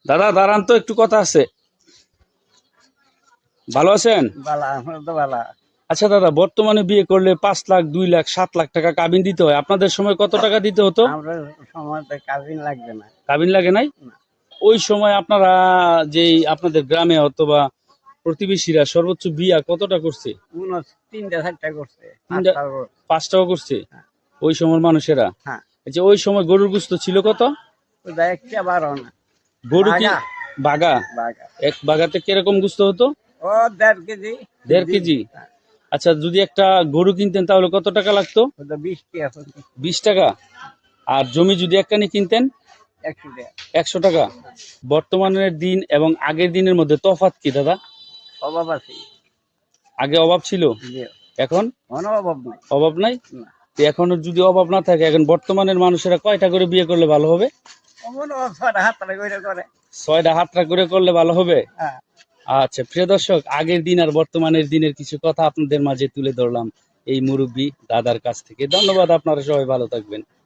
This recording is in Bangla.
দাদা দাঁড়ান তো, একটু কথা আছে। ভালো আছেন? বালা আমরা তো বালা। আচ্ছা দাদা, বর্তমানে বিয়ে করলে 5 লাখ, 2 লাখ, 7 লাখ টাকা কাবিন দিতে হয়। আপনাদের সময় কত টাকা দিতে হতো? আমরা সময়তে কাবিন লাগবে না। কাবিন লাগে নাই? না। ওই সময় আপনারা যেই আপনাদের গ্রামে অথবা প্রতিবেশীরা সর্বোচ্চ বিয়া কতটা করছে? 3টা 4টা করছে, 3টা 5টাও করছে। 5টাও করছে হ্যাঁ। ওই সময় মানুষেরা? হ্যাঁ। যে ওই সময় গরুর গোস্ত ছিল কত? ওটা একটা বারো না। গরু কি বাগা। বাগা? বাগা। এক বাগাতে কিরকম গোস্ত হতো? ও 1.5 কেজি। 1.5 কেজি? হ্যাঁ। আচ্ছা, যদি একটা গরু কিনতেন তাহলে কত টাকা লাগতো? ওটা 20 টাকা আছে। 20 টাকা। আর জমি যদি একখানি কিনতেন? 100 টাকা। 100 টাকা। বর্তমানের দিন এবং আগের দিনের মধ্যে তফাৎ কি দাদা? অভাব আছে। আগে অভাব ছিল, জি। এখন কোনো অভাব নাই। অভাব নাই? না। তো এখন যদি অভাব না থাকে, এখন বর্তমানের মানুষেরা কয়টা করে বিয়ে করলে ভালো হবে? কোনো 6টা 7টা করে করে। 6টা 7টা করে করলে ভালো হবে? হ্যাঁ। আচ্ছা প্রিয় দর্শক, আগের দিন আর বর্তমানের দিনের কিছু কথা আপনাদের মাঝে তুলে ধরলাম এই মুরব্বী দাদার কাছ থেকে। ধন্যবাদ, আপনারা সবাই ভালো থাকবেন।